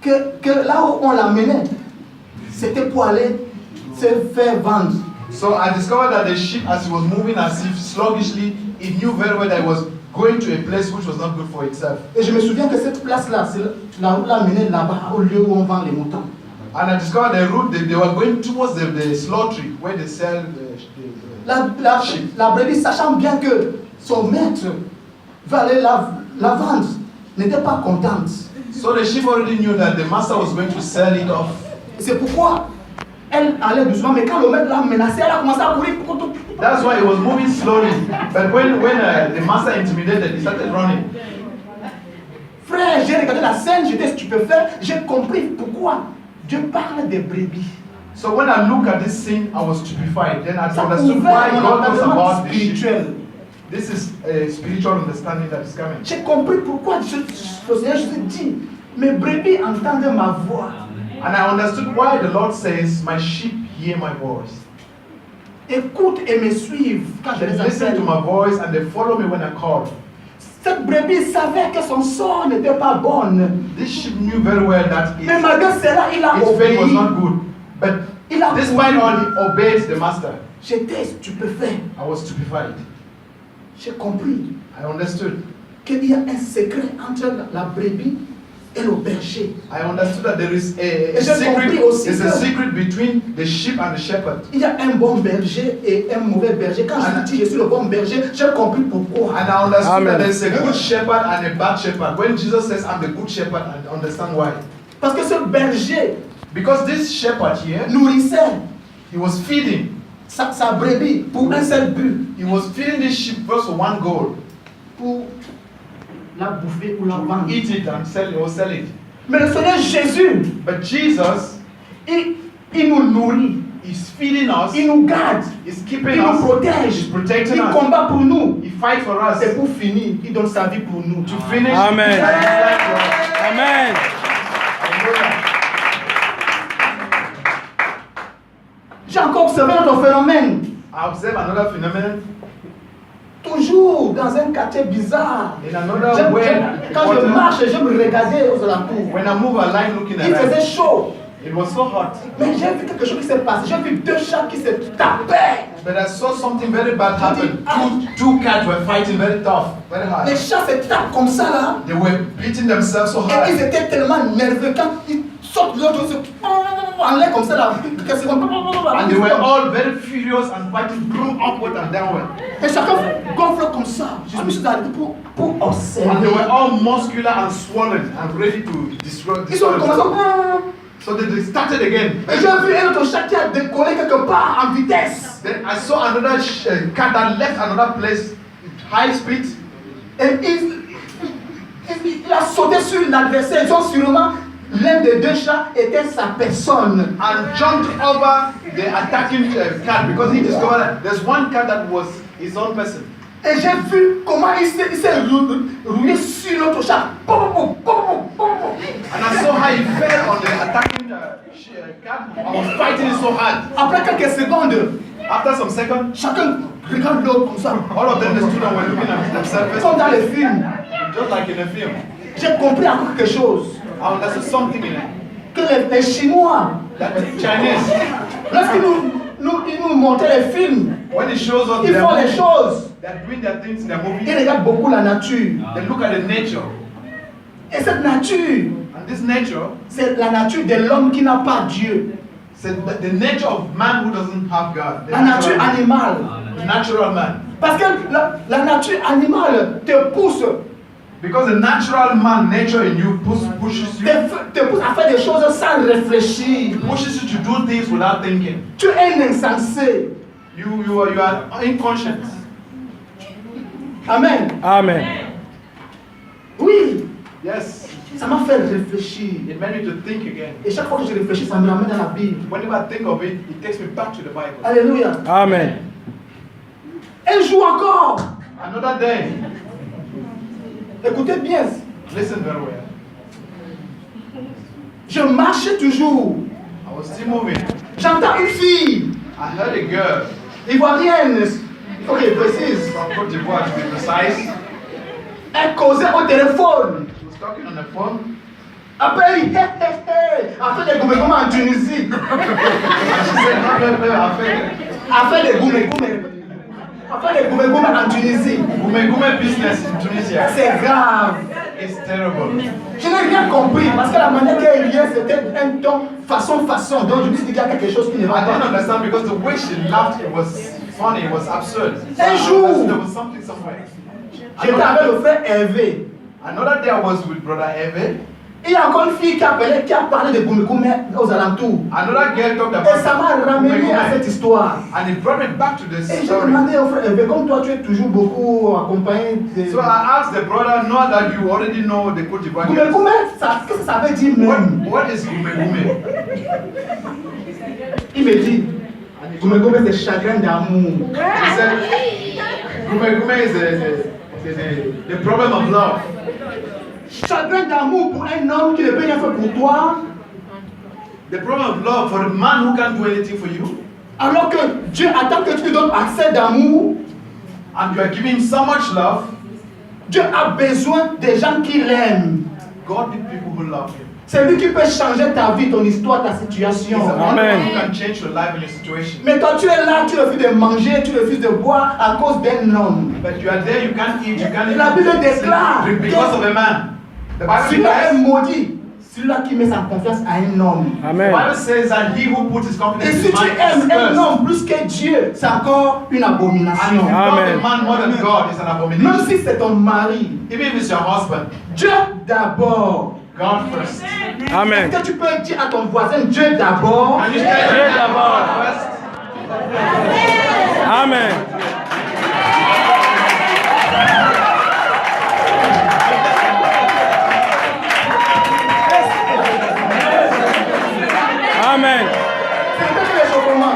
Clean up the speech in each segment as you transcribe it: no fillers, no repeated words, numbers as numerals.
que là où on l'amenait, c'était pour aller se faire vendre. So I discovered that the sheep, as it was moving as if sluggishly, it knew very well that it was going to a place which was not good for itself. Et je me souviens que cette place-là, c'est la route l'amenait là-bas, au lieu où on vend les moutons. And I discovered the route, they were going towards the slaughtery, where they sell the sheep. La brebis, sachant bien que son maître va aller la vendre, n'était pas contente. So the sheep already knew that the master was going to sell it off. C'est pourquoi elle allait doucement, mais quand le maître l'a menacé, elle a commencé à courir. That's why it was moving slowly. But when the master intimidated, he started running. Frère, j'ai regardé la scène, j'étais stupéfait, j'ai compris pourquoi Dieu parle des brebis. So when I look at this scene, I was stupefied. Then I Ça understood ouvert why mon God was entendement about the sheep. spirituel. This is a spiritual understanding that is coming. J'ai compris pourquoi le Seigneur Jésus dit, mes brebis entendent ma voix. And I understood why the Lord says, my sheep hear my voice. Écoute et me suivent quand je They les listen appelle. to my voice and they follow me when I call. Cette brebis savait que son sort n'était pas bonne. This sheep knew very well that Mais malgré cela, il a its fate was obéi. not good. But Il a despite all, obéi. he obeyed the master. J'étais stupéfait. I was stupefied. J'ai compris I understood. qu'il y a un secret entre la brebis et le berger. I understood that there is Et j'ai compris aussi there's a que- secret between the sheep and the shepherd. Il y a un bon berger et un mauvais berger. Quand je dis je suis le bon berger, j'ai compris pourquoi. And I understood Amen. that there's a good shepherd and a bad shepherd. When Jesus says, I'm the good shepherd, I understand why. Parce que ce berger Because this shepherd here, nourrissait he was feeding. sa brebis pour un seul but, He was feeding this sheep just for one goal. pour la bouffer ou la vendre. Eat it and sell it or sell it. Mais le Seigneur Jésus, But Jesus il nous nourrit, is feeding us, il nous garde, is il keeping nous us, protège, is protecting il us. combat pour nous. He fights for us. Et pour finir, il donne sa vie pour nous. To finish, Amen. he gives his life for us. Amen. Hallelujah. J'ai encore observé notre phénomène. I observe another phenomenon Toujours dans un quartier bizarre. in another way. Quand je marche, je me regardais aux alentours. When I move, I like looking Il faisait around. chaud. It was so hot. Mais j'ai vu quelque chose qui s'est passé. J'ai vu deux chats qui se tapaient. But I saw something very bad happen. Two cats were fighting very tough, very hard. Les chats se tapent comme ça là. They were beating themselves so Et ils hard. étaient tellement nerveux quand ils sortent l'autre, ils se en l'air comme ça là. And they were all very furious and fighting, blown upward and downward. Et chacun gonfle comme ça. Je me suis arrêté pour And they observer. were all muscular and swollen and ready to destroy Ils ont commencé themselves. So they started again. Et j'ai vu un autre chat qui a décollé quelque part en vitesse. Then I saw another cat that left another place at high speed. Et il a sauté sur l'adversaire. Ils ont sûrement, l'un des deux chats était sa personne. And jumped over the attacking cat because he discovered that there's one cat that was his own person. Et j'ai vu comment il s'est roulé sur l'autre chat. And I saw how he fell on the attacking cat and was fighting it so hard. Après quelques secondes, After some seconds, chacun regarde l'autre comme ça. all of them stood and were looking at themselves Comme dans les films. just like in a film. J'ai compris encore quelque chose. I understood something in it. Que les Chinois, That the Chinese, lorsqu'ils nous montraient les films, when it shows us ils font les choses. they're doing their things in their Ils movie, regardent beaucoup la nature. they look at the nature. Et cette nature, And this nature, c'est la nature de l'homme qui n'a pas Dieu. said that the nature of man who doesn't have God, the La nature animale. natural man. Parce que la nature animale te pousse, Because the natural man nature in you pushes you te pousse à faire des choses sans réfléchir. pushes you to do things without thinking. Tu es un insensé. You are inconscient. Amen. Amen. Oui, Yes, ça m'a fait réfléchir. it made me to think again. Et chaque fois que je réfléchis, ça me ramène dans la Bible. Whenever I think of it, it takes me back to the Bible. Alléluia. Amen. Un jour encore, Another day, écoutez bien, listen very well. je marchais toujours. I was still moving. J'entends une fille I heard a girl ivoirienne, ok, précise. from Côte d'Ivoire, to be precise. Elle causait au téléphone. She was talking on the phone. Après, fait goumé goumé en Tunisie. She said, A fait des goumé goumé. A fait des goumé goumé en Tunisie. Gume business in Tunisia. C'est grave. It's terrible. Je n'ai rien compris parce que la manière qu'elle riait, c'était un ton façon. Donc je me suis dit qu'il y a quelque chose qui ne va I didn't pas. understand because the way she laughed, it was funny, it was absurd. So Un I jour. understood there was something somewhere. J'étais avec le frère Hervé. Another day I was with brother Eve. Il y a encore une fille qui a parlé de goumé goumé aux alentours. Another girl talked Et ça about m'a ramené Gume à cette Gume. histoire. And it brought me back to this Et j'ai story. demandé au frère Hervé, comme toi tu es toujours beaucoup accompagné de... So I asked the brother, now that you already know the Côte d'Ivoire. Goumé goumé, qu'est-ce que ça veut dire même? What is Gume Gume? Il me dit, goumé goumé c'est chagrin d'amour. He said, Gume Gume is the problem of love. Chagrin d'amour pour un homme qui ne peut rien faire pour toi. The problem of love for the man who can't do anything for you. Alors que Dieu attend que tu lui donnes assez d'amour. And you are giving so much love. Dieu a besoin des gens qui l'aiment. God needs people who love him. C'est lui qui peut changer ta vie, ton histoire, ta He's situation. the only Amen. one who can change your life and your situation. Mais toi tu es là, tu refuses de manger, tu refuses de boire à cause d'un homme. But you are there, you can't eat, you can't La Bible déclare drink because of a man. The Bible Celui-là est declares, maudit. Celui-là qui met sa confiance à un homme. the Amen. Bible says that he who puts his Et confidence si in tu man aimes is un cursed. homme plus que Dieu, c'est encore une And if you abomination. love Amen. a man more than God, it's an Même abomination. si c'est ton mari, Even if it's your husband, Dieu d'abord. God first. Amen. Est-ce que tu peux dire à ton voisin Dieu d'abord? And you Dieu say d'abord. first. Amen. Amen. C'est peut-être le réchauffement.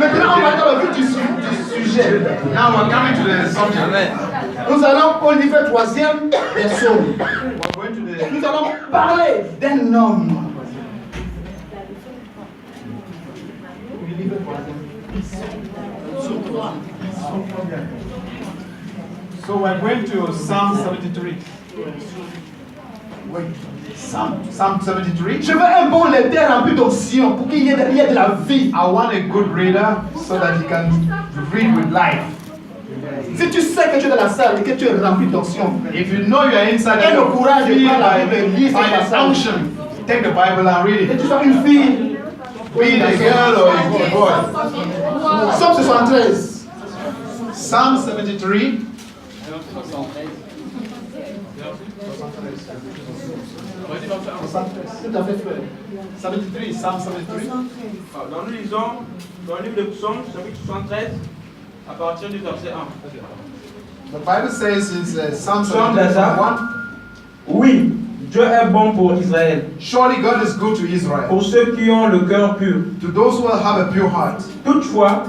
Maintenant, on va dans le vif du sujet. Now we're coming to the subject. Nous allons au livre 3e des Psaumes. We're going to the Nous allons parler d'un homme. Le livre 3e. Psaume 3. So we're going to Psalm 73. Oui. Psalm 73. Je veux un bon lecteur rempli d'onction pour qu'il y ait de la vie. I want a good reader so that he can read with life. Si tu sais que tu es dans la salle et que tu es rempli d'onction, If you know you are inside aie le and courage de feel prendre la by Bible et lire ce the passage. unction, take the Bible and read Et it. tu sois une fille, Be it a girl or a boy. Psaume 73. Psalm 73. Tout à fait frère. 73. Psalm 73. Alors nous lisons dans le livre de Psaume, chapitre 73, à partir du verset 1. The Bible says in Psalm Psalm 73 d'Asaph. 1, Oui, Dieu est bon pour Israël, surely God is good to Israel, pour ceux qui ont le cœur pur. to those who have a pure heart. Toutefois,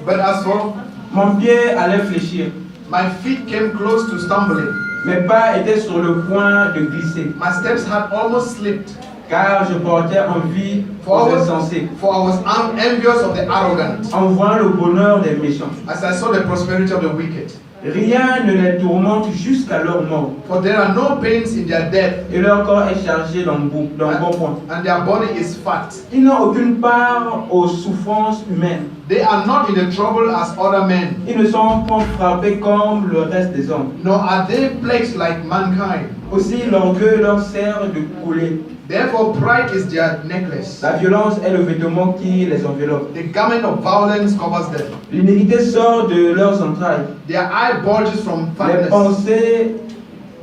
But as for mon pied allait fléchir, my feet came close to stumbling, mes pas étaient sur le point de glisser, my steps had almost slipped, car je portais envie for aux I insensés, was envious of the arrogant, en voyant le bonheur des méchants. as I saw the prosperity of the wicked. Rien ne les tourmente jusqu'à leur mort, For there are no pains in their death, et leur corps est chargé d'un bon point. and their body is fat. Ils n'ont aucune part aux souffrances humaines. They are not in the trouble as other men, Ils ne sont pas frappés comme le reste des hommes. nor are they plagued like mankind. Aussi, l'orgueil leur sert de couler. Therefore, pride is their necklace. La violence est le vêtement qui les enveloppe. The garment of violence covers them. L'iniquité sort de leurs entrailles. Their eye bulges from Les fatness. pensées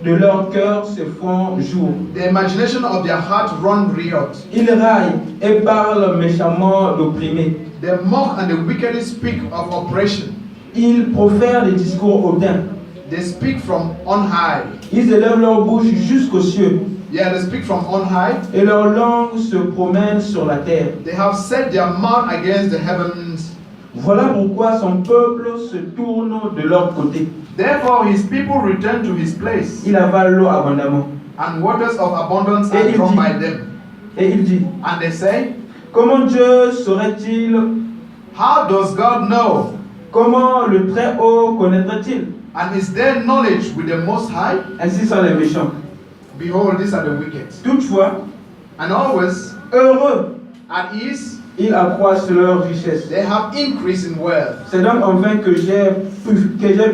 de leur cœur se font jour. The imagination of their heart run riot. Ils raillent et parlent méchamment d'opprimés. They mock and they wickedly speak of oppression. Ils profèrent des discours hautains. They speak from on high. Ils élèvent leur bouche jusqu'aux cieux. Yeah, they speak from on high. Et leur langue se promène sur la terre. They have set their mouth against the heavens. Voilà pourquoi son peuple se tourne de leur côté. Therefore, his people return to his place, Il avale l'eau abondamment. and waters of abundance Et are il drawn dit- by them. Et il dit, And they say, comment Dieu saurait-il, how does God know? comment le Très-Haut connaîtrait-il? And is there knowledge with the Most High? Ainsi sont les méchants. Behold, these are the wicked. Toutefois, And always, heureux, at ease, ils accroissent leur richesse. they have increase in wealth. C'est donc en vain que j'ai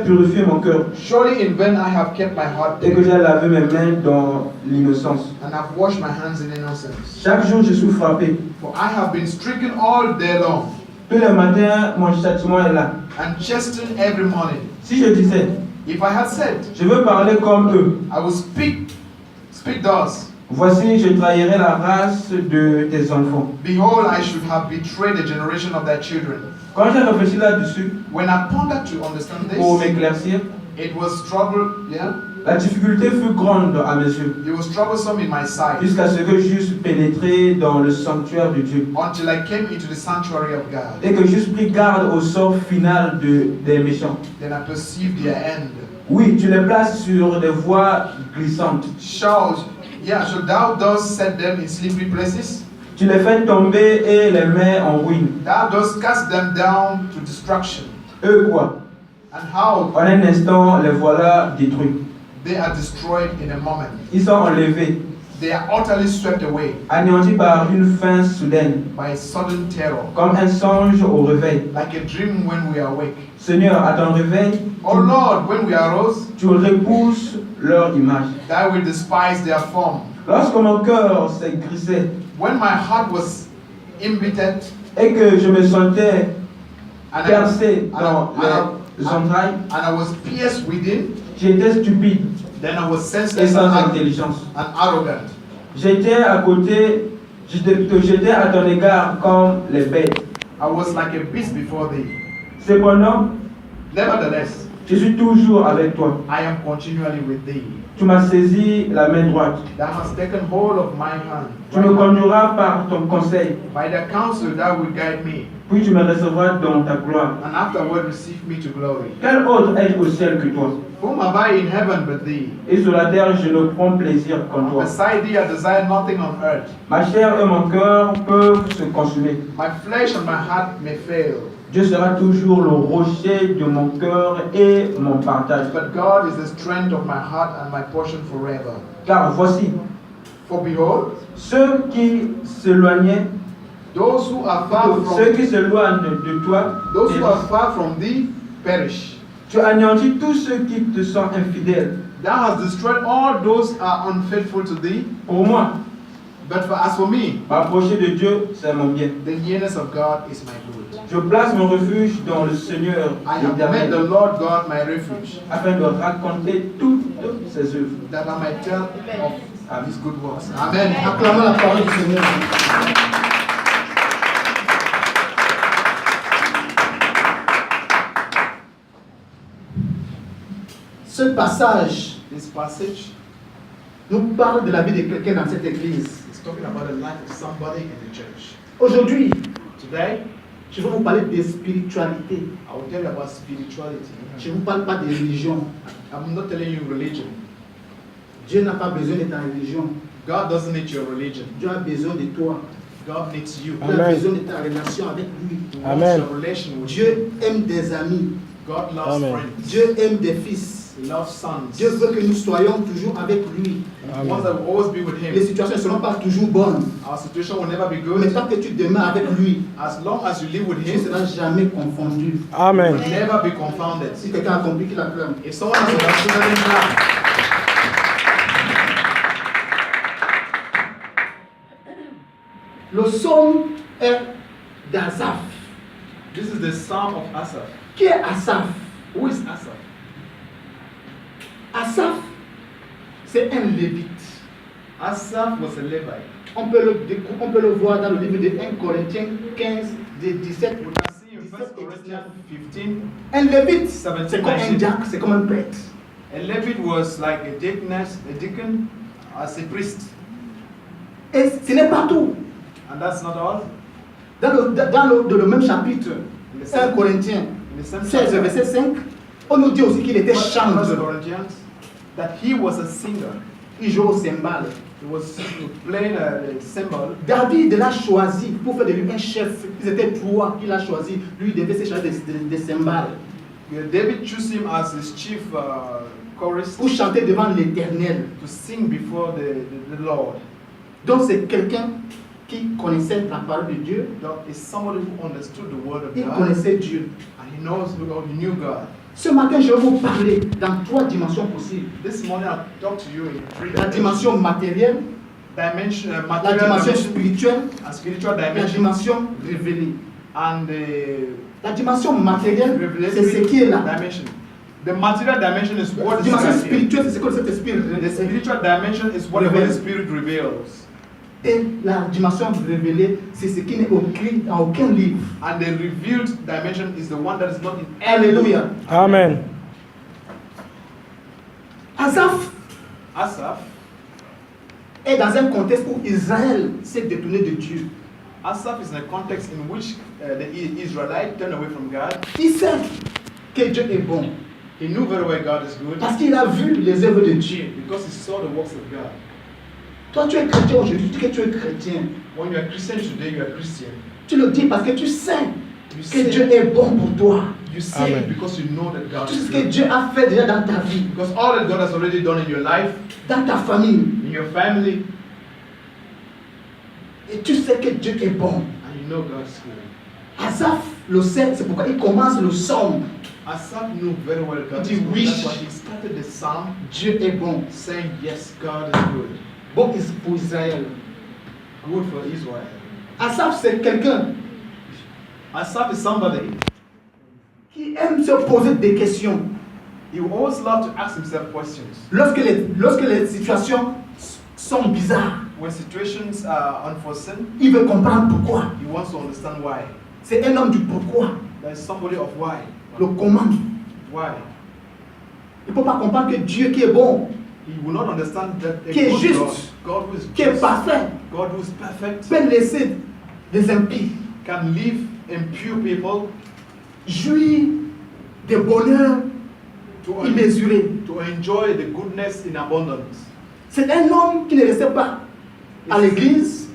purifié mon cœur Surely in vain I have kept my heart et que pure, j'ai lavé mes mains dans l'innocence. and have washed my hands in innocence. Chaque jour, je suis frappé. For I have been stricken all day long, Tous les matins, mon châtiment est là. and chastened every morning. Si je disais, If I had said, je veux parler comme eux, I will speak thus, voici, je trahirai la race de tes enfants. behold, I should have betrayed the generation of thy children. Quand j'ai réfléchi là-dessus, When I pondered to understand pour this, m'éclaircir, it was trouble, yeah? la difficulté fut grande à mes yeux, It was troublesome in my sight, jusqu'à ce que j'eusse pénétré dans le sanctuaire de Dieu until I came into the sanctuary of God. et que j'eusse pris garde au sort final des méchants. Then I perceived their end. Oui, tu les places sur des voies glissantes. Should thou dost set them in slippery places? Tu les fais tomber et les mets en ruine. Thou dost cast them down to destruction. Eux quoi? And how En un instant, les voilà détruits. they are destroyed in a moment. Ils sont enlevés, They are utterly swept away anéantis par une fin soudaine, by a sudden terror, comme un songe au réveil. like a dream when we awake. Seigneur, à ton réveil, O Lord, when we arose, tu repousses leur image. thou wilt despise their form. Lorsque mon cœur s'est grisé When my heart was embittered et que je me sentais and percé dans les and entrailles, I was pierced within, j'étais stupide then I was et senseless sans and intelligence. arrogant. J'étais à côté, j'étais à ton égard comme les bêtes. I was like a beast before thee. Cependant, Nevertheless, je suis toujours avec toi. I am continually with thee. Tu m'as saisi la main droite. Thou hast taken hold of my hand. Tu me conduiras par ton conseil, By the counsel thou wilt guide me, puis tu me recevras dans ta gloire. and afterward receive me to glory. Quel autre est au ciel que toi? Whom have I in heaven but thee? Et sur la terre, je ne prends plaisir qu'en toi. Beside thee I desire nothing on earth. Ma chair et mon cœur peuvent se consumer. My flesh and my heart may fail, Dieu sera toujours le rocher de mon cœur et mon partage. but God is the strength of my heart and my portion forever. Car voici, For behold, ceux qui s'éloignaient, those who are ceux qui s'éloignent de toi, those who are far from thee perish. tu anéantis tous ceux qui te sont infidèles. Thou hast destroyed all those who are unfaithful to thee. Pour moi, But as for me, m'approcher de Dieu, c'est mon bien. the nearness of God is my good. Je place mon refuge dans le Seigneur I have made the l'Éternel, Lord God my refuge, afin de raconter toutes ses œuvres. that I might tell of his good works. Amen. Acclamons la parole du Seigneur. Ce passage This passage nous parle de la vie de quelqu'un dans cette église. is talking about the life of somebody in the church. Aujourd'hui, Today, je vais vous parler de spiritualité. I will tell you about spirituality. Je ne vous parle pas de religion. I'm not telling you religion. Dieu n'a pas besoin de ta religion. God doesn't need your religion. Dieu a besoin de toi. God needs you. Dieu a besoin de ta relation avec lui. He wants your relation with you. Dieu aime des amis. God loves friends. Dieu aime des fils. He loves sons. Dieu veut que nous soyons toujours avec lui. He wants that we'll always be with Les him. situations ne seront pas toujours bonnes. Our situation will never be Mais good. tant que tu demeures avec lui, As long as you live with tu ne him, seras jamais confondu. you Amen. will never be confounded. Si quelqu'un a compris qu'il acclame. If someone has understood it now, Le psaume est d'Asaph. this is the Psalm of Asaph. Qui est Asaph? Who is Asaph? Asaph, c'est un lévite. Asaph was a Levite. On peut le voir dans le livre de 1 Corinthiens 15, de 17 We can see in 17 1 et 19. Corinthians 15, Un lévite, 17, c'est comme un 19. diacre, c'est comme un prêtre. a Levite was like a deacon, as a priest. Et ce n'est pas tout. And that's not all. Dans le même chapitre, In the 1 same, Corinthiens in the same 16, chapter, verset 5, on nous dit aussi qu'il était 1 chanteur. Corinthians, that he was a singer. Il joue au cymbale. He was playing a cymbal. David l'a choisi pour faire de lui un chef. Ils étaient trois qu'il a choisi. Lui, il devait se charger des cymbales. David chose him as his chief chorus pour chanter devant l'Éternel. to sing before the Lord. Donc c'est quelqu'un qui connaissait la parole de Dieu, Now, it's somebody who understood the word of il God connaissait Dieu. and he knew God. Ce matin, je vais vous parler dans 3 dimensions possibles. This morning I'll talk to you in 3 La dimension matérielle, dimension, la material dimension dimension spirituelle, and spiritual la dimension dimension révélée. and the La dimension matérielle, c'est ce revelatory qui est là. dimension. The material dimension is La what is dimension right here. spirituelle, c'est ce que cet esprit The révèle. spiritual dimension is what the Holy Reveal. Spirit reveals. Et la dimension révélée, c'est ce qui n'est écrit dans aucun livre. And the revealed dimension is the one that is not in any Alléluia. Amen. Asaph Asaph. est dans un contexte où Israël s'est détourné de Dieu. Asaph is in a context in which the Israelites turned away from God. Il sait que Dieu est bon He knew very well God is good parce qu'il a vu les œuvres de Dieu. because he saw the works of God. Toi, tu es chrétien aujourd'hui, tu dis que tu es chrétien. When you are Christian today, you are Christian. Tu le dis parce que tu sais You que say, Dieu est bon pour toi. you say it because you know that God Tout is ce que good. Dieu a fait déjà dans ta vie, Because all that God has already done in your life, dans ta famille, in your family, et tu sais que Dieu est bon. and you know God is good. Asaph le sait, c'est pourquoi il commence le psaume. Asaph knew very well God He is good. wished. That's why he started the psalm Dieu est bon. saying, yes, God is good. Bon pour Israël. Good for Israel. Asaph, c'est quelqu'un Asaph is somebody, qui aime se poser des questions. he will always love to ask himself questions. Lorsque les situations sont bizarres, When situations are unforeseen, il veut comprendre pourquoi. he wants to understand why. C'est un homme du pourquoi. There is somebody of why. Le comment. Why? Il ne peut pas comprendre que Dieu qui est bon, He will not understand that a Qui est good juste. God who is qui est just, parfait, God who is perfect, peut laisser des impies can leave impure people jouir des bonheurs to, immesurés. to enjoy the goodness in abundance. C'est un homme qui ne restait pas à l'église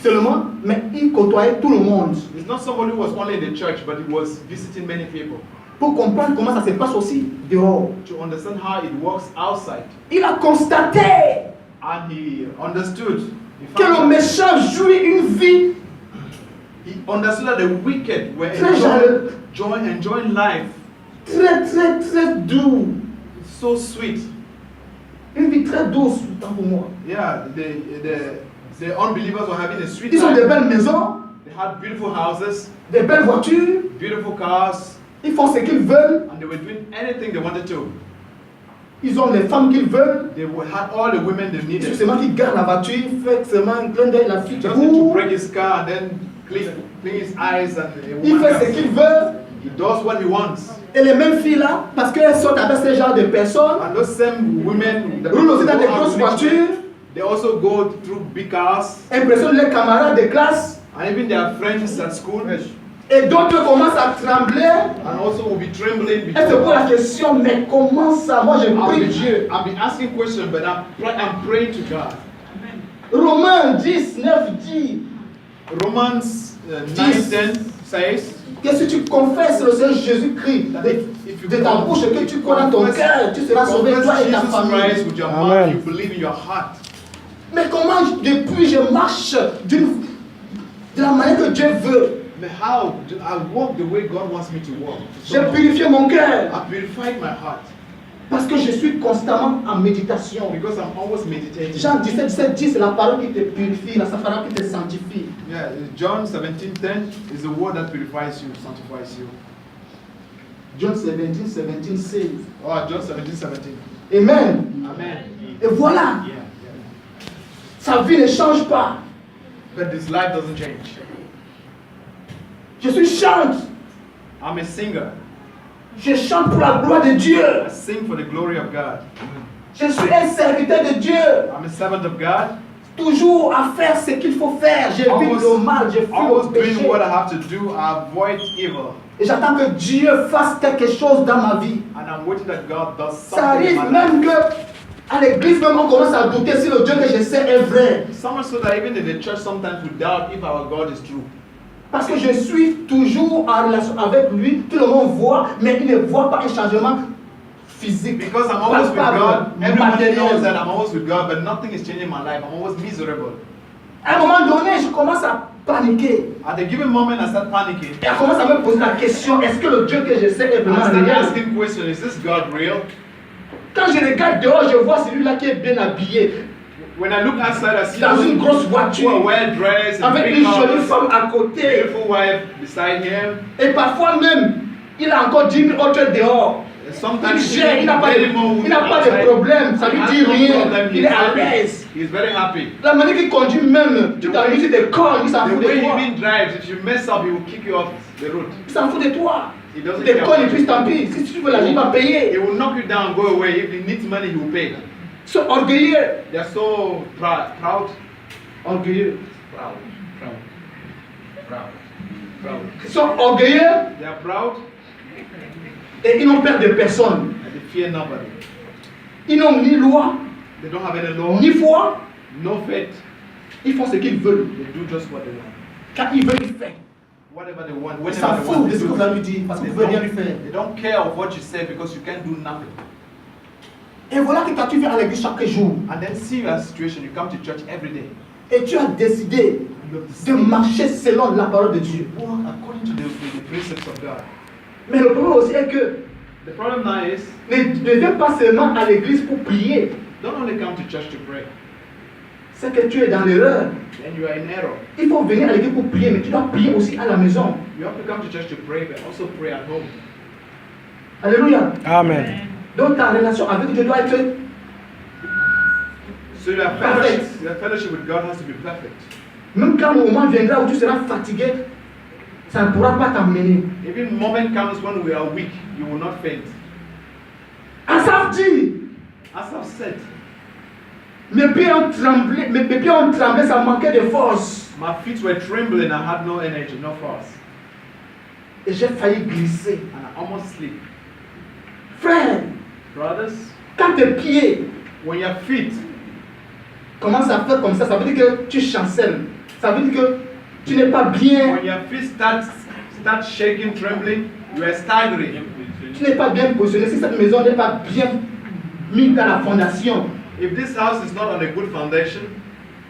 seulement, mais il côtoyait tout le monde It's not somebody who was only in the church, but he was visiting many people pour comprendre comment ça se passe aussi dehors. to understand how it works outside. Il a constaté And he understood. He que le found out- méchant jouit une vie He understood that the wicked were très joyeuse, enjoying life. très doux. It's so sweet. Une vie très douce, autant pour moi. Yeah, the unbelievers were having a sweet Ils ont des life. belles maisons, They had beautiful houses, des belles voitures, beautiful cars, ils font ce qu'ils veulent, and they were doing anything they wanted to. ils ont les femmes qu'ils veulent. Had all the women they Il needed. suffit seulement qu'il garde la voiture, il fait seulement un clin d'œil, la fille Just need to court, break his car and then clean his eyes and a il woman fait ce comes. qu'il veut. He does what he wants. Et les mêmes filles là, parce qu'elles sont avec ce genre de personnes, And those same women that roulent aussi dans des go out grosses with voitures, them, they also go through big cars impressionnent les camarades de classe, and even their friends at school. et d'autres commencent à trembler. And also will be trembling Elles se posent la before. question, mais comment ça? Moi je prie Dieu. I'll be asking questions, but I'm praying to God. Romains 10, 9 dit Romans 9:10 says que si tu confesses le Seigneur Jésus-Christ de ta bouche, que tu crois dans ton cœur, tu seras sauvé, toi et ta Jesus famille. Christ with your Amen. mouth, you believe in your heart. Mais comment depuis je marche de la manière que Dieu veut? But how do I walk the way God wants me to walk? J'ai purifié mon cœur I purified my heart parce que je suis constamment en méditation. because I'm always meditating. Jean 17, 17 dit c'est la parole qui te purifie, la parole qui te sanctifie. Yeah, John 17:10 is the word that purifies you, sanctifies you. John 17, 17 says. Oh, John 17:17. Amen. Amen. Et voilà, Yeah, yeah. sa vie ne change pas. But this life doesn't change. Je suis chante. I'm a singer. Je chante pour la gloire de Dieu. I sing for the glory of God. Je suis un serviteur de Dieu. I'm a servant of God. Toujours à faire ce qu'il faut faire. J'évite le mal, je fuis le Always péché. doing what I have to do. I avoid evil. Et j'attends que Dieu fasse quelque chose dans ma vie. And I'm waiting that God does Ça something in arrive my life. même que à l'église même on commence à douter si le Dieu que je sais est vrai. So much so that even in the church sometimes we doubt if our God is true. Parce que je suis toujours en relation avec lui. Tout le monde voit, mais il ne voit pas un changement physique, Because I'm always with palpable, God, everybody knows that matériel. I'm always with God, but nothing is changing my life. I'm always miserable. À un moment donné, je commence à paniquer. At a given moment, I start panicking. Et elle commence à me poser la question, est-ce que le Dieu que je sais est I vraiment start réel? asking questions, is this God real? Quand je regarde dehors, je vois celui-là qui est bien habillé, When I look outside, I see dans une grosse who are voiture, well dressed, avec big une jolie cars, femme à côté. beautiful wife beside him. Et parfois même, il a encore 10 000 autres dehors. Il Sometimes gère, il n'a pas, very more il n'a pas outside. de problème, ça lui He dit has no rien. problem, Il est à l'aise. He's very happy. La manière qu'il conduit même, tu t'as mis des cornes, il s'en The fout de way he toi. even drives, if you mess up, he will kick you off the road. Il s'en fout de toi. He doesn't Des care. cornes et puis tant pis. Si tu veux l'argent, il va He payer. will knock you down, go away. If he needs money, he will pay. Ils sont orgueilleux. They are so proud. Orgueilleux. Proud. Ils sont orgueilleux They are proud et ils n'ont peur de personne. and they fear nobody. Ils n'ont ni loi, They don't have any law, ni foi. no faith. Ils font ce qu'ils veulent. They do just what they want. Quand ils veulent, ils font. Whatever they want, Ils whenever s'en they foutent want. de They ce que do. vous allez lui dire parce que vous ne pouvez rien lui faire. They don't care of what you say because you can't do nothing. Et voilà que quand tu viens à l'église chaque jour And then see your situation. You come to church every day. et tu as décidé You have de marcher selon la parole de Dieu. walk according to the precepts of God. Mais le problème aussi est que The problem now is, ne viens pas seulement à l'église pour prier. don't only come to church to pray. C'est que tu es dans l'erreur. Then you are in error. Il faut venir à l'église pour prier, mais tu dois prier aussi à la maison. You have to come to church to pray, but also pray at home. Alléluia. Amen. Donc ta relation avec Dieu doit être So your fellowship with God has to be perfect. même quand le moment viendra où tu seras fatigué, ça ne pourra pas t'amener. Even moment comes when we are weak, you will not faint. Asaph dit, As I've said, mes pieds ont tremblé, ça manquait de force. my feet were trembling, I had no energy, no force. Et j'ai failli glisser. And I almost sleep. Frère, Brothers, quand tes pieds when your feet, commencent à faire comme ça veut dire que tu chancelles. Ça veut dire que tu n'es pas bien, when your feet start shaking, trembling, you are staggering. tu n'es pas bien positionné. Si cette maison n'est pas bien mise dans la fondation, If this house is not on a good foundation,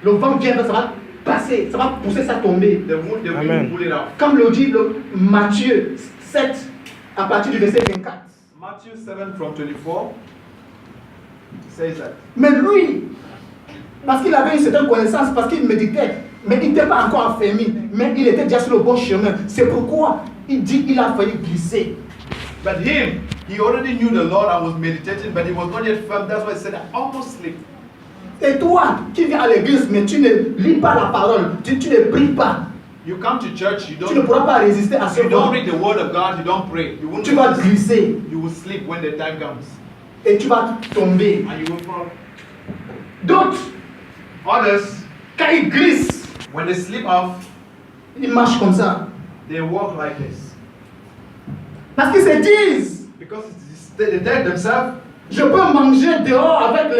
le vent vient, ça va passer, ça va pousser ça tomber. the wind Amen. will pull it off. Comme le dit le Matthieu 7, à partir du verset 24. Matthew 7 from 24 says that. Mais lui, parce qu'il avait une certaine connaissance, parce qu'il méditait, mais il n'était pas encore affermi, mais il était déjà sur le bon chemin. C'est pourquoi il dit qu'il a failli glisser. But him, he already knew the Lord and was meditating, but he was not yet firm. That's why he said, I almost sleep. Et toi, qui viens à l'église, mais tu ne lis pas la parole, tu ne pries pas, You come to church, you tu ne don't, pourras pas résister à ce you don't vent. read the word of God, you don't pray. You won't Tu vas glisser you will sleep when the time comes. et tu vas tomber. And you will fall. D'autres, Others, quand ils glissent, when they sleep off, ils marchent comme ça. they walk like this. Parce qu'ils se disent, Because they tell themselves, je peux manger dehors avec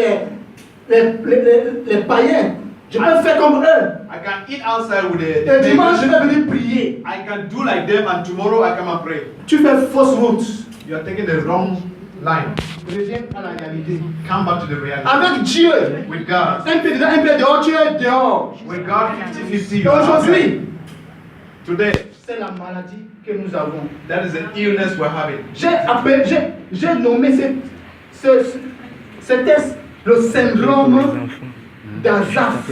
les païens. Je peux faire comme eux. I can eat outside with the Et dimanche, je neighbors. vais venir prier. I can do like them, and tomorrow I come and pray. Tu fais fausse route. You are taking the wrong line. Reviens à la réalité. Come back to the reality. Avec Dieu, With God. un peu dedans, un peu dehors, tu es dehors. With God, 50-50. Et you are outside. aujourd'hui, Today, c'est la maladie que nous avons. that is an illness we're having. J'ai nommé ce test le syndrome d'Azaph.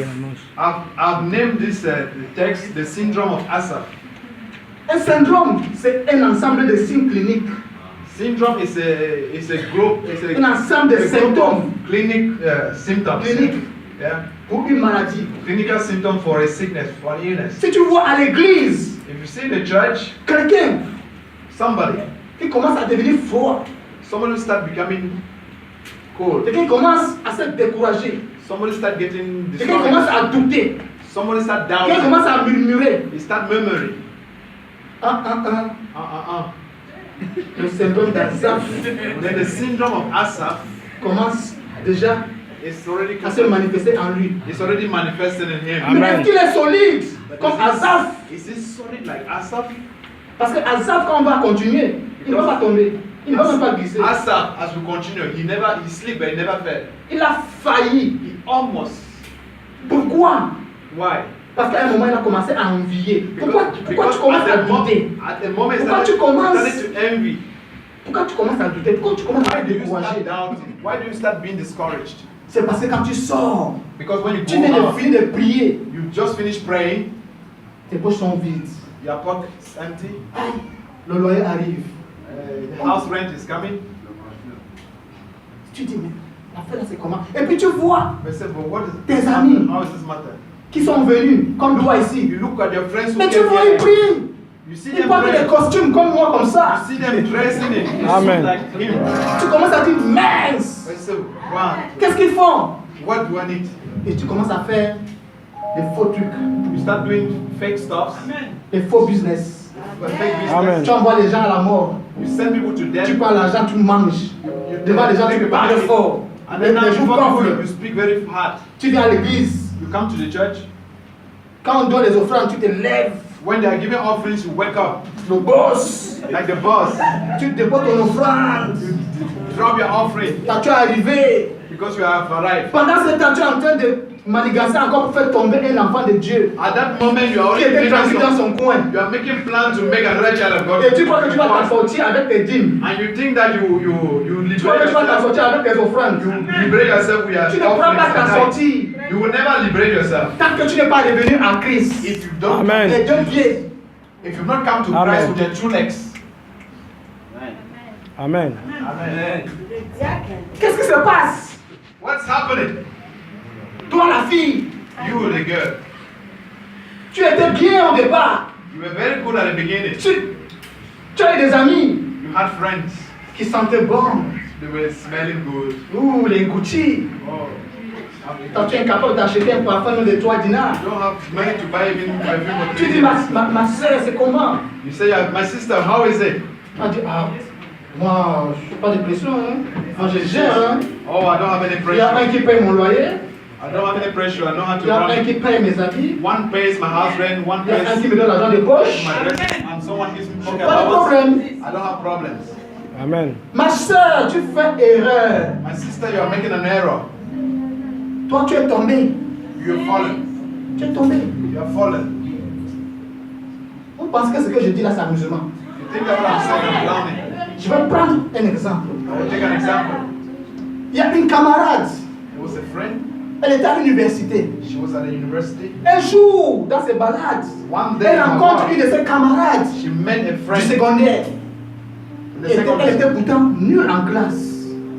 I've named this text the syndrome of Asaph. Un syndrome, c'est un ensemble de signes cliniques, Syndrome is a group, un ensemble de a group symptômes of clinic symptoms. cliniques Yeah, pour une maladie. clinical symptom for a sickness, for an illness. Si tu vois à l'église If you see in the church, quelqu'un somebody qui commence à devenir froid, who start becoming cold, quelqu'un commence à se décourager, somebody start getting quelqu'un commence discouraged, à douter, somebody start quelqu'un doubting, commence à murmurer. he start murmuring. Le syndrome d'Azaph Then the syndrome of Asaph commence déjà is already à se manifester en lui. it's already manifested in him. Amen. Mais est-ce qu'il est solide But comme Azaph? is this solid like Asaph? Parce que Azaph, quand on va continuer, il ne va pas tomber. Il ne va même pas glisser. Asaph, as we continue, he slipped, but he never fell. Il a failli. He almost. Pourquoi? Why? Parce qu'à un moment, il a commencé à envier. Pourquoi tu commences à douter? at the moment, he Pourquoi started, tu commences? started to envy. Pourquoi tu commences à douter? Pourquoi tu commences à Why être do you start découragé? doubting? Why do you start being discouraged? C'est parce que quand tu sors, Because when you tu go viens de out, finir de prier, you just finished praying, tes poches sont vides. your pocket's empty, Aïe, le loyer arrive. the house rent is coming. Tu dis, mais l'affaire là c'est comment? Et puis tu vois But say, but what is Tes this amis. matter? How is this matter? qui sont venus, comme toi ici. You look at your friends who Mais tu came vois, ils here. prient. You see Ils them portent des praying. costumes comme moi, comme ça. You see them dressing in Amen. like him. Tu commences à dire, mince, But say, wow, qu'est-ce qu'ils font? what do I need? Et tu commences à faire des faux trucs, You start doing fake stuff, des faux business. fake business. Amen. Tu envoies les gens à la mort. You send people to death. Tu prends l'argent, tu manges. Devant les gens, tu parles fort. And Les then now gens before people, gonflent. you speak very hard. Tu viens à l'église. You come to the church. Quand on donne les offrandes, tu te lèves. When they are giving offerings, you wake up Le boss. like the boss. Tu déposes ton offrande. You drop your offering Quand tu es arrivé. because you have arrived. Pendant ce temps, tu es en train de manigancer encore pour faire tomber un enfant de Dieu At that moment, you are qui already était tranquille dans making, son coin. you are making plans to make another child of God. Et tu crois que tu vas t'en sortir avec tes dîmes. And you think that you Tu crois que liberate tu vas t'en yourself. sortir avec tes offrandes. You liberate yourself with your Tu ne pourras pas t'en offerings. sortir You will never liberate yourself tant que tu n'es pas revenu à Christ. if you don't. Amen. Les deux pieds. If you've not come to Amen. Christ with your two legs. Amen. Amen. Qu'est-ce qui se passe? What's happening? Toi, la fille, You, the girl, tu étais bien au départ. you were very good at the beginning. Tu as eu des amis You had friends. qui sentaient bon. They were smelling good. Ouh, les Gucci. Oh. Quand tu es incapable d'acheter un parfum de 3 dinars. You don't have money to buy even perfume or Tu dis, ma soeur, c'est comment? You say, my sister, how is it? Elle dit, ah, moi, je ne suis pas de pression. Hein. Moi, je gère. Hein. Oh, I don't have any Il y a un pressure. qui paye mon loyer. I don't have any pressure. I know how Il to y a un run. qui paye mes habits. One pays my house rent, one Il y a un qui pays me donne l'argent de poche. my rent, and someone gives me pocket Pas de allowance. problème. I don't have problems. Amen. Ma soeur, tu fais erreur. My sister, you are making an error. Toi, tu es tombé. You have fallen. Tu es tombé. You have fallen. Vous pensez que ce que je dis là, c'est amusement. You think that what I'm saying, I'm clowning. Je vais prendre un exemple. I will take an example. Il y a une camarade. There was a friend. Elle était à l'université. She was at the university. Un jour, dans ses balades, One day, elle rencontre my une de ses camarades she met a du friend. secondaire. in the Elle second était grade. pourtant nulle en classe.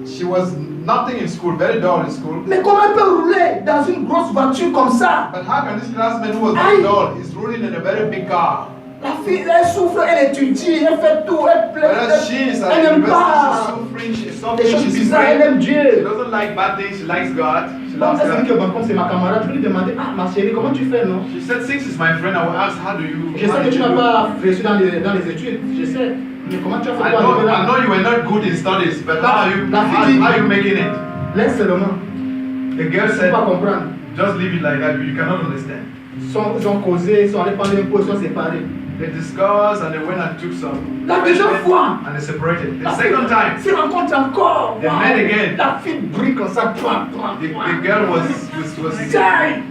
She was nothing in school, very dull in school. Mais comment elle peut rouler dans une grosse voiture comme ça? But how can this classmate who was Aye. very dull is ruling in a very big car? La fille, elle souffre, elle étudie, elle fait tout, elle plaît. Whereas she is at Elle n'aime university, pas she's les suffering, choses she's bizarres, elle suffering. aime She Dieu. doesn't like bad things, she likes God. She Donc loves elle s'est dit que God. bon, comme c'est ma camarade, je vais lui demander, ah ma chérie, comment tu fais, non? She said, since it's my friend, I will ask, how do you Je sais que tu n'as pas réussi dans les études, je sais. Mais comment tu as fait I pour arriver know là? you were not good in studies, but how are you, La how fille dit- are you making it? Laisse seulement. The girl Tu ne peux said, pas comprendre. just leave it like that, you cannot understand. Ils ont causé, ils sont allés prendre un pot, ils sont séparés. They discussed and they went and took some La deuxième fois. and they separated. The La second fille time, se rencontre encore. They met again. La fille brille comme ça. the girl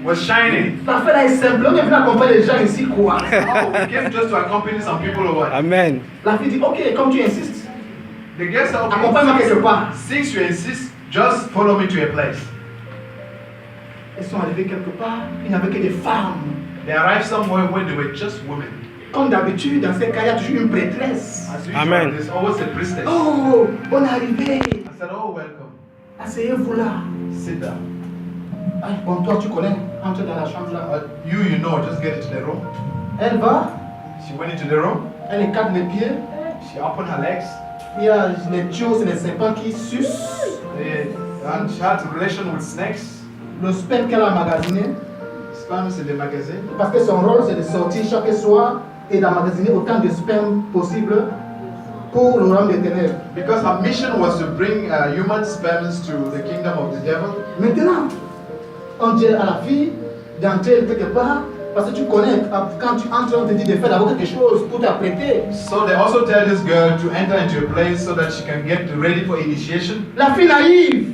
was shining. La fille là est simple. On est venu accompagner les gens ici, quoi. Oh, we came just to accompany some people or what? Amen. La fille dit, ok, comme tu insistes, The girl said, accompagne-moi quelque okay, part. since you insist, just follow me to a place. Ils sont arrivés quelque part, il n'y avait que des femmes. They arrived somewhere where they were just women. Comme d'habitude, dans ces cas, il y a toujours une prêtresse. As usual, Amen. there's always a priestess. Oh, bonne arrivée. I said, oh, welcome. Asseyez-vous là. Sit down. Ah, bon, toi, tu connais. Entre dans la chambre là. You know, just get into the room. Elle va, She went into the room. elle écarte les pieds. She opened her legs. Il y a les tuyaux, c'est les serpents qui sucent. And she had a relation with snakes. Le sperme qu'elle a emmagasiné. Spam, c'est des magasins. Parce que son rôle, c'est de sortir chaque soir et d'emmagasiner autant de sperme possible pour le royaume des ténèbres. Because her mission was to bring human sperms to the kingdom of the devil. Maintenant, on dit à la fille d'entrer quelque part Parce que tu connais, quand tu entres, on te dit de faire d'abord quelque chose pour t'apprêter. So they also tell this girl to enter into a place so that she can get ready for initiation. La fille naïve,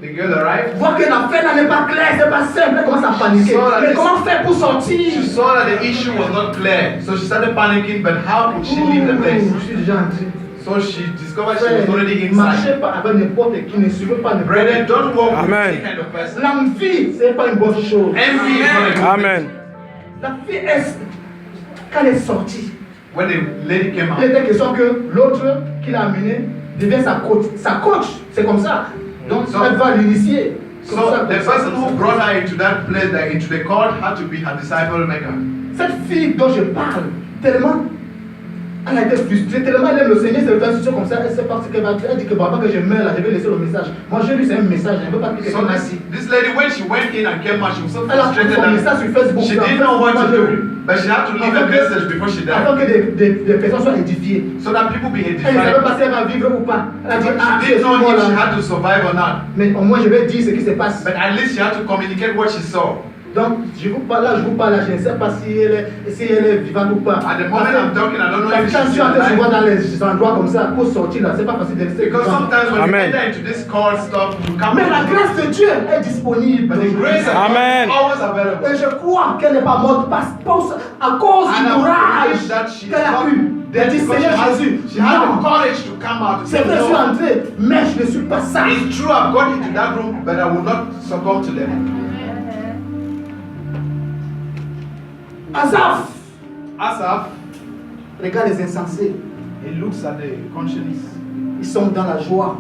The girl arrived. voit que l'affaire là n'est pas claire, c'est pas simple, elle commence à paniquer. Mais comment faire pour sortir? She saw that the issue was not clear, so she started panicking. But how could she leave the place? Je suis déjà entré. So she discovered she was already Marchez inside. pas avec n'importe qui, ne suivez pas n'importe Brethren, qui. don't walk with Amen. any kind of person. L'envie, c'est pas une bonne chose. Envy is not a good Amen. La fille, quand elle est sortie, thing. When the lady came il out, était question que l'autre qui l'a amené devient sa coach. Sa coach, c'est comme ça. Donc, So- elle va l'initier. Comme so ça, the comme ça, person comme who ça. brought her into that place, like into the court, had to be her disciple maker. Cette fille dont je parle, tellement, elle a été frustrée, tellement elle aime le Seigneur, c'est une situation comme ça, elle sait pas ce qu'elle va faire. Elle dit que papa, que je meurs là, je vais laisser le message. Moi, j'ai lu, c'est un message, je ne veux pas que So quelqu'un m'assiste. this lady, when she went in and came out, she was so Elle a pris frustrated son message that sur Facebook. she didn't know what to do. But she had to leave a Afin que- message before she Afin died, que des personnes soient édifiées. so that people be Elle ne savait edified. pas si elle va vivre ou pas. Elle a dit, ah, She je suis didn't know mort if she là. had to survive or not. Mais au moins, je vais dire ce qui se passe. But at least she had to communicate what she saw. Donc, je vous parle là, je ne sais pas si elle est vivante ou pas. At the moment I'm talking, I don't know Parce if que quand she's tu entres souvent alive. dans les endroits comme ça, pour sortir là, c'est pas facile de rester. Because sometimes when Amen. you enter into this court stuff, you come Mais la grâce de Dieu est disponible. But the grace of God Amen. is always available. Et je crois qu'elle n'est pas morte à cause And du I courage believe that she is qu'elle a not eu. dead Elle dit, because Seigneur she Jésus, had non, the courage to come out. c'est vrai, je suis No, entré, mais je ne suis pas ça. it's true, I've got into that room, but I will not succumb to them. Asaph, Asaph, regarde les insensés, he looks at the conscience. ils sont dans la joie.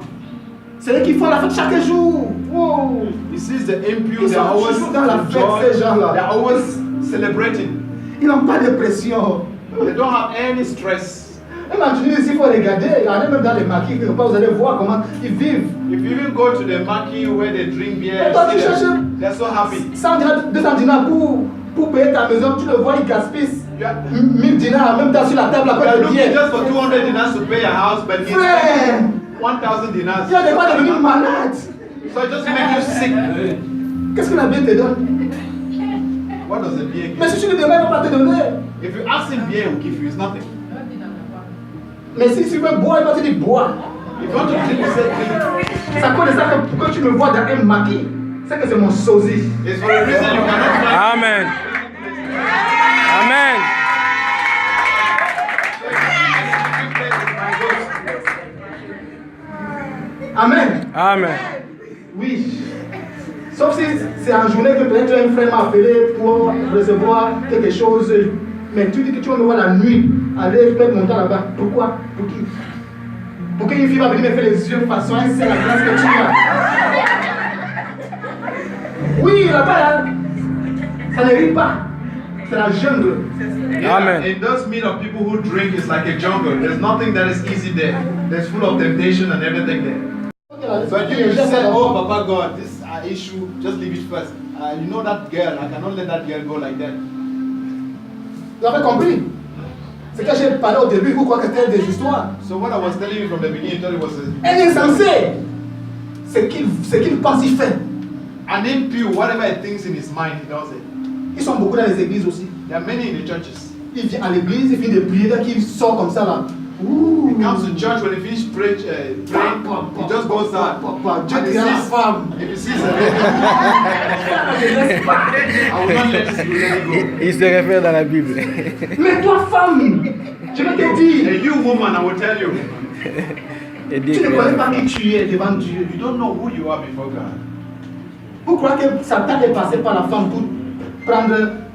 C'est eux qui font la fête chaque jour. Wow. He sees the impure, Ils they're sont always toujours dans la fête, joy, ces gens-là. they're always celebrating. Ils n'ont pas de pression. They don't have any stress. Imaginez s'il faut regarder, regardez même dans les maquis, quelque part, vous allez voir comment ils vivent. If you even go to the market where they drink beer, Et toi, you tu see cherches them, they're so happy. 100 dinars, 200 dinars pour payer ta maison, tu le vois, ils gaspillent. Yeah. 1000 dinars, même temps sur la table, You après are le looking billet. just for 200 dinars to pay a house, but it's Frère, 1,000 dinars. tu as des fois devenir malade. So it just makes you sick. Qu'est-ce que la Bible te donne? What does the beer Mais give? si tu lui demandes, il ne va pas te donner. If you ask him beer, he will give you. It's nothing. Mais si tu veux boire, il va te dire bois. If you want to drink, you say drink. Ça cause de ça que pourquoi tu me vois dans un maquis, c'est que c'est mon sosie. It's for a reason you cannot find. Amen. Amen. Amen. Amen. Oui. Sauf si c'est en journée que peut-être un frère m'a appelé pour recevoir quelque chose. Mais tu dis que tu vas me voir la nuit, aller faire monter là-bas. Pourquoi? Pour qui? Pour qu'une fille va venir me faire les yeux façon, elle sait la grâce que tu as. Oui, là-bas, là, ça ne rit pas. C'est la jungle. Yeah, Amen. it does mean of people who drink is like a jungle. There's nothing that is easy there. There's full of temptation and everything there. But you said, oh, Papa God, this issue, just leave it first. You know that girl, I cannot let that girl go like that. Vous avez compris? C'est que j'ai parlé au début, vous croyez que c'était des histoires. So what I was telling you from the beginning, you thought it was Un insensé, ce qu'il pense, il fait. an impure, whatever he thinks in his mind, he does it. Ils sont beaucoup dans les églises aussi. There are many in the churches. Il vient à l'église, il finit de prier, dès qu'il sort comme ça là. Ouh. He comes to church when he finishes praying, he just goes out. Dieu And he créa la sees, femme. if he sees a lady, I will not let this lady go. Il se réfère dans la Bible. Mais toi, femme, je vais te dire, And you, woman, I will tell you, Et tu ne connais pas qui tu es devant Dieu. you don't know who you are before God. Vous croyez que Satan est passé par la femme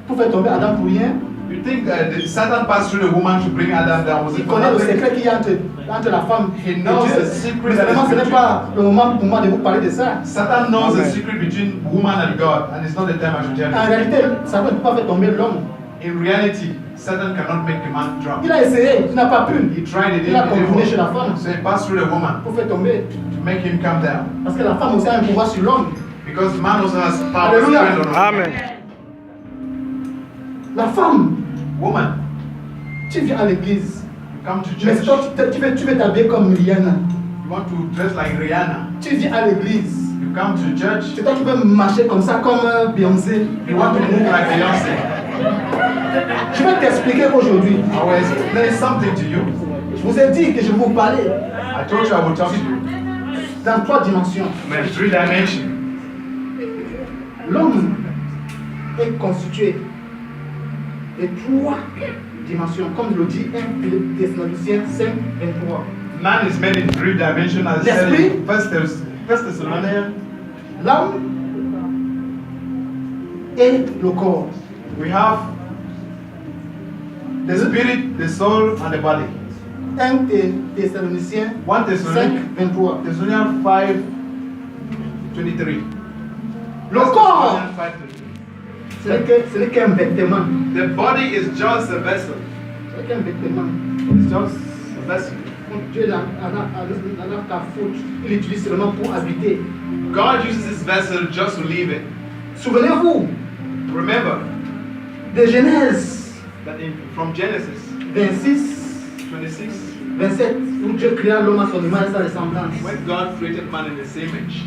pour faire tomber Adam pour rien? You think Satan passed through the woman to bring Adam down? Was Il it for connaît le nothing? secret qu'il y a entre la femme et He knows Dieu. the secret Mais that seulement is ce n'est between- pas le moment pour moi de vous parler de ça. Satan knows the Amen. secret between woman and God, and it's not the time I should tell En you. réalité, Satan ne peut pas faire tomber l'homme. In reality, Satan cannot make the man drunk. Il a essayé, il n'a pas pu. He tried it, Il a it didn't contourné chez la work. femme So he passed through the woman pour faire tomber. to make him come down. Parce que la femme aussi a un pouvoir sur l'homme. Because man also has power. Hallelujah. strength on him. Amen. La femme, Woman, tu viens à l'église. you come to Mais church. toi, tu veux t'habiller comme Rihanna. You want to dress like Rihanna. Tu viens à l'église. You come to church. C'est toi qui veux marcher comme ça, comme Beyoncé. You want to move like Beyonce. Je vais t'expliquer aujourd'hui. I will explain something to you. Je vous ai dit que je vais vous parler I told you I will talk to you. dans 3 dimensions. In 3 dimensions. L'homme est constitué de 3 dimensions, comme le dit 1 Thessaloniciens 5, 23. Man is made in 3 dimensions as said in First Thessalonians. L'âme et le corps. We have the spirit, the soul, and the body. 1 Thessaloniciens 1 5, Thessalonians 23. 5, 23. Le corps, Thessalonians 5:23. ce n'est qu'un vêtement. The body is just a vessel. Ce n'est qu'un vêtement. It's just a vessel. Dieu n'a ta faute. Il l'utilise seulement pour habiter. God uses this vessel just to leave it. Souvenez-vous Remember de Genèse that from Genesis 26, 26, 27, où Dieu créa l'homme à son image et sa ressemblance. when God created man in his image,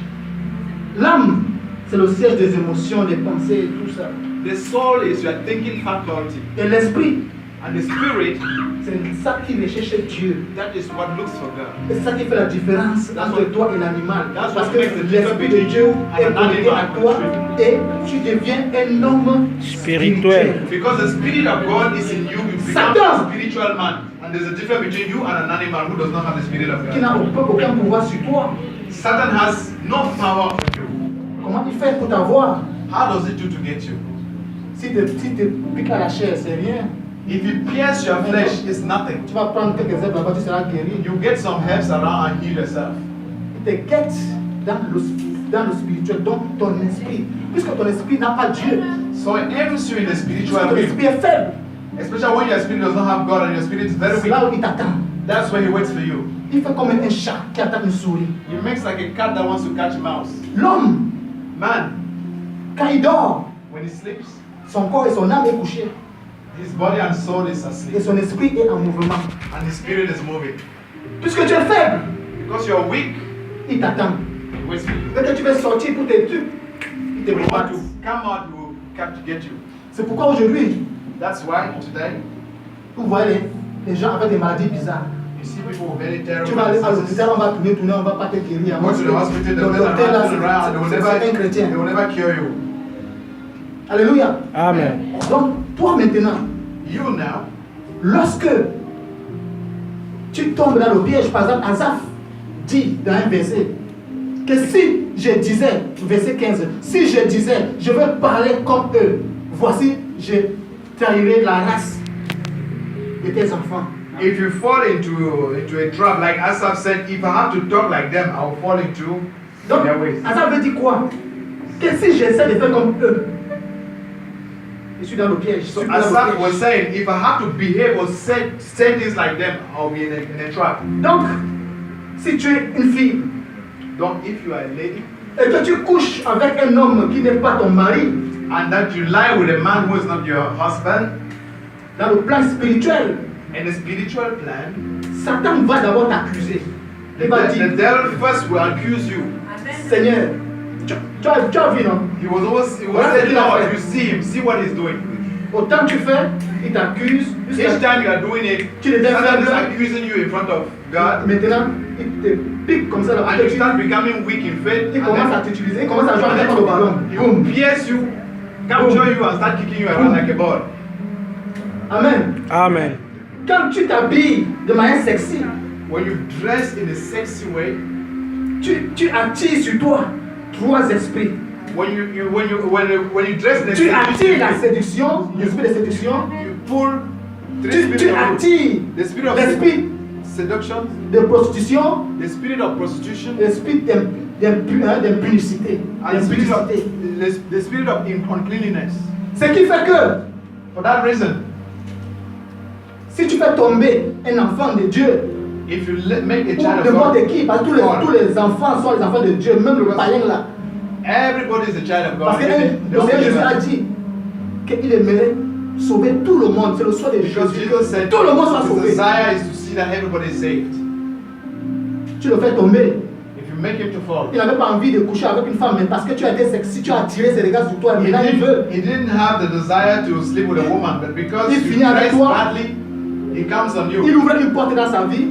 L'âme, c'est le siège des émotions, des pensées et tout ça. the soul is your thinking faculty, Et l'esprit, and the spirit, c'est ça qui recherche Dieu. that is what looks for God. Et c'est ça qui fait la différence entre toi et l'animal. That's Parce what que makes the l'esprit de difference Dieu between est an connecté animal à toi et tu deviens un homme spirituel. Because the spirit of God is in you, you become Satan. a spiritual man. And there's a difference between you and an animal who does not have the spirit of Qui God. n'a aucun pouvoir sur toi. Satan has no power on you. Comment il fait pour t'avoir? How does it do to get you? Si tu piques à la chair, c'est rien. If you pierce your flesh, it's nothing. Tu vas prendre quelques herbes là-bas, tu seras guéri. You get some herbs around and heal yourself. Il te guette dans le spirituel, donc ton esprit. Puisque ton esprit n'a pas Dieu, So it aims you in the puisque spiritual ton way. esprit est faible, Especially when your spirit does not have God and your spirit is very c'est weak. là où il t'attend. That's where he waits for you. Il fait comme un chat qui attend une souris. He makes like a cat that wants to catch a mouse. L'homme, Man, quand il dort, when he sleeps, son corps et son âme est couché. his body and soul is Et asleep. son esprit est en mouvement. And his spirit is moving. Puisque tu es faible, Because you're weak, il t'attend. he waits for you. Dès que tu veux sortir pour tes trucs, il te When you want prépare. to come out, he will come to get you. C'est pourquoi aujourd'hui, That's why today, vous voyez les gens avec des maladies bizarres. you see people with very Tu terrible vas aller à diseases. l'hôpital, on va tourner, on va pas te guérir. Go to the hospital, Le they'll docteur là, turn around, they will c'est un never, chrétien. they will never cure you. Alléluia. Amen. Donc, toi maintenant, You now, lorsque tu tombes dans le piège, par exemple, Asaph dit dans un verset que si je disais, verset 15, si je disais, je veux parler comme eux, voici, je trahirai la race de tes enfants. if you fall into a trap, like Asaph said, if I have to talk like them, I will fall into Donc, their ways. Asaph veut dire quoi? Que si j'essaie de faire comme eux, je suis dans le piège. Je So suis dans le Asaph piège. was saying, if I have to behave or say things like them, I'll be in a trap. Donc, si tu es une fille Don't, if you are a lady et que tu couches avec un homme qui n'est pas ton mari, and that you lie with a man who is not your husband, dans le plan spirituel, in the spiritual plan, Satan va d'abord t'accuser. the, Il va the dire, devil first will accuse you. Seigneur, tu as vu, non? He was always, he was Voilà ce saying, qu'il a Lord, fait. you see him, see what he's doing. Autant tu fais, il t'accuse. Each time you are doing it, Tu le Satan is fais accusing you in front of God, Maintenant, il te pique comme ça. Là, and you start becoming weak in faith. il And commence à then t'utiliser, il commence à jouer avec le ballon. he will pierce you, capture you, and start kicking you around like a ball. Amen. Amen. Quand tu t'habilles de manière sexy, When you dress in a sexy way, tu attires sur toi 3 esprits. when you dress in a Tu attires la sexy way, séduction, l'esprit de séduction. you pull three Tu spirits of attires the spirit of l'esprit seduction, de prostitution, the spirit of prostitution, l'esprit d'impunicité. and the spirit of uncleanliness. Ce qui fait que For that reason, si tu fais tomber un enfant de Dieu, if you make a ou child of n'importe God, qui, parce que tous les enfants sont les enfants de Dieu, même le païen là. everybody is a child of God. Parce que They le don't Seigneur Jésus a believe dit qu'il aimerait sauver tout le monde. C'est le choix de because Jésus. Jesus said Tout le monde soit his sauvé. desire is to see that everybody is saved. Tu le fais tomber. If you You make him to fall. Il n'avait pas envie de coucher avec une femme, mais parce que tu as été sexy, tu as attiré ses regards sur toi. He Maintenant, il veut. didn't have the desire to sleep with a woman, but because Il you finit avec dress toi. badly, he comes on Il you. ouvre une porte dans sa vie.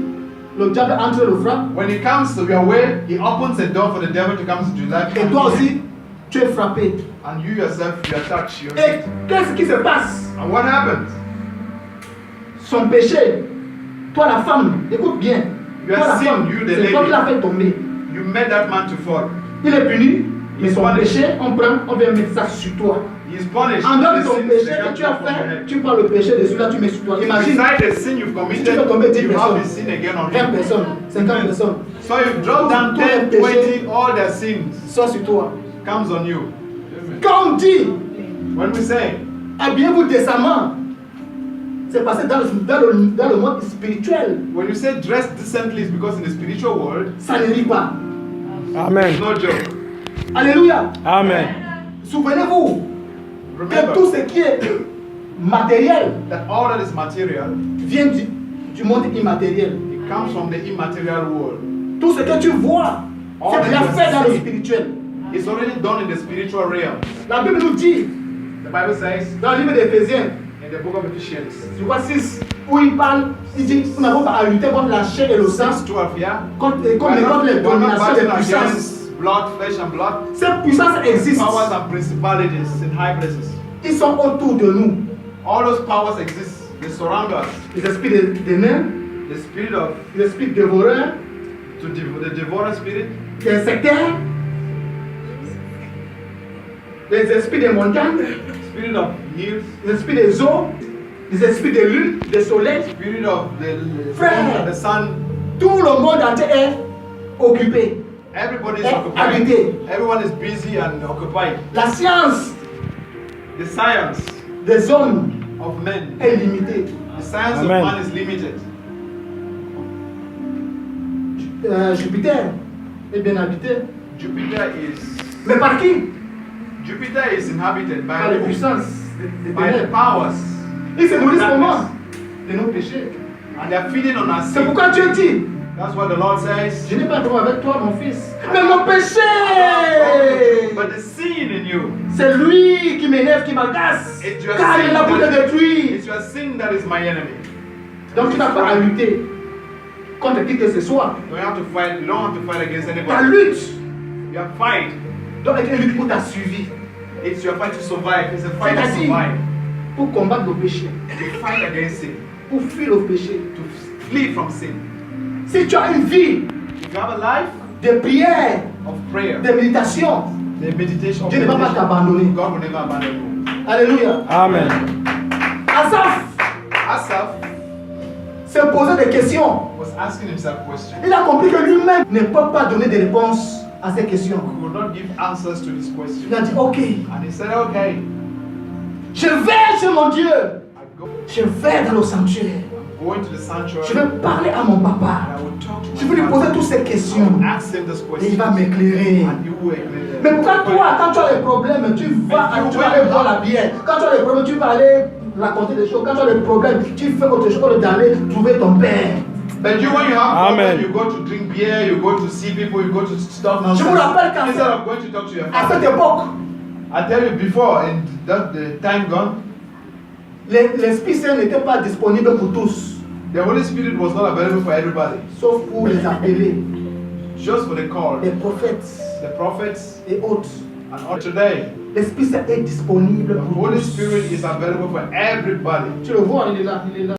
Le diable entre le frappe. When he comes to your way, he opens a door for the devil to come into your life. Et toi aussi, tu es frappé. And you yourself, you are touched. You're Et hit. qu'est-ce qui se passe? And what happens? Son péché. Toi, la femme, écoute bien. You Toi, are la sin, femme, you the c'est toi qui lady. l'as fait tomber. You made that man to fall. Il est puni, mais son punished. péché, on prend, on vient mettre ça sur toi. He is punished. En dehors de The ton sin péché is que tu as taken from your fait, head. tu prends le péché de celui-là, tu mets sur toi. Imagine, Beside the sin you've tu committed, fais tomber 10 you have personnes, the sin again on 20 you. personnes, 50 personnes. So you drop down Tous les 10, péchés 20, all their sins sont sur toi. comes on you. Quand on dit, When we say, habillez-vous décemment, c'est parce que dans le monde spirituel, when you say dress decently, it's because in the spiritual world, ça ne rit pas. Amen. it's no joke. Alléluia. Amen. Souvenez-vous que Remember tout ce qui est matériel that all that is material, vient du monde immatériel. it comes from the immaterial world. Tout ce que tu vois, c'est déjà fait dans le spirituel. It's already done in the spiritual realm. La Bible nous dit, The Bible says dans le livre d'Éphésiens, in the book of Ephesians, je crois 6, où il parle, il dit, nous n'avons pas à lutter contre la chair et le sang, 6:12, yeah? contre We're contre not les dominations des battling puissances. against blood, flesh and blood, Ces puissances existent. powers and principalities in high places. Ils sont autour de nous. All those powers exist. They surround us. Les esprits des nains, The spirit of les esprits dévoreurs, the devourer spirit, des sectaires, les esprits des montagnes, spirit of hills, les esprits des eaux, les esprits de lune, du soleil. spirit of the Frère. the sun. Tout le monde entier est occupé. Everybody is Eh, occupied. habité. Everyone is busy and occupied. La science The science des hommes of men, est limitée. the science Amen. of man is limited. Jupiter est bien habité. Jupiter is Mais par qui? inhabited Par les by puissances des the ténèbres. powers. Ils se nourrissent Darkness. comment? De nos péchés. And they are feeding on our C'est sin. pourquoi Dieu dit, That's what the Lord says. je n'ai pas de problème avec toi, mon fils. Mais mon péché, But the sin in you, c'est lui qui m'énerve, qui m'agace. It's your Car il est sin là pour te that- détruire. it's your sin that is my enemy. Donc tu n'as pas à lutter contre qui que ce soit. You don't have to fight. You don't have to fight against Ta anybody. lutte Your fight, doit être une lutte pour ta survie. it's your fight to survive. It's a fight to C'est-à-dire, survive. pour combattre le péché, To fight against sin. pour fuir le péché. To flee from sin. Si tu as une vie If you have a life de prière, of prayer, de méditation, the meditation, Dieu ne va pas t'abandonner. God will never abandon you. Alléluia. Amen. Asaph Asaph s'est posé des questions. was asking himself questions. Il a compris que lui-même ne peut pas donner des réponses à ces questions. He would not give answers to these questions. Il a dit, ok, And he said, okay, je vais chez mon Dieu. I go, Je vais dans le sanctuaire. I'm going to the Je sanctuary vais parler à mon and papa. I will talk to Je vais lui my poser father. toutes ces I questions. will ask him this Et question. il va m'éclairer. And he will explain. Mais pourquoi toi, quand tu as des problèmes, tu vas aller boire la bière. Quand tu as des problèmes, tu vas aller raconter des choses. Quand tu as des problèmes, tu fais autre chose que d'aller trouver ton père. But you, when you have Amen. problem, you go to drink beer, you go to see people, you go to stuff nonsense. Je vous rappelle qu'à Instead of going to talk to your à cette father. époque, I tell you before, in that the time gone, l'Esprit Saint n'était pas disponible pour tous, the Holy Spirit was not available for everybody. sauf pour les appelés, Just for the call, les prophètes the prophets, et autres. and all today, L'Esprit Saint est disponible the pour Holy tous. Spirit is available for everybody. Tu le vois, il est là, il est là.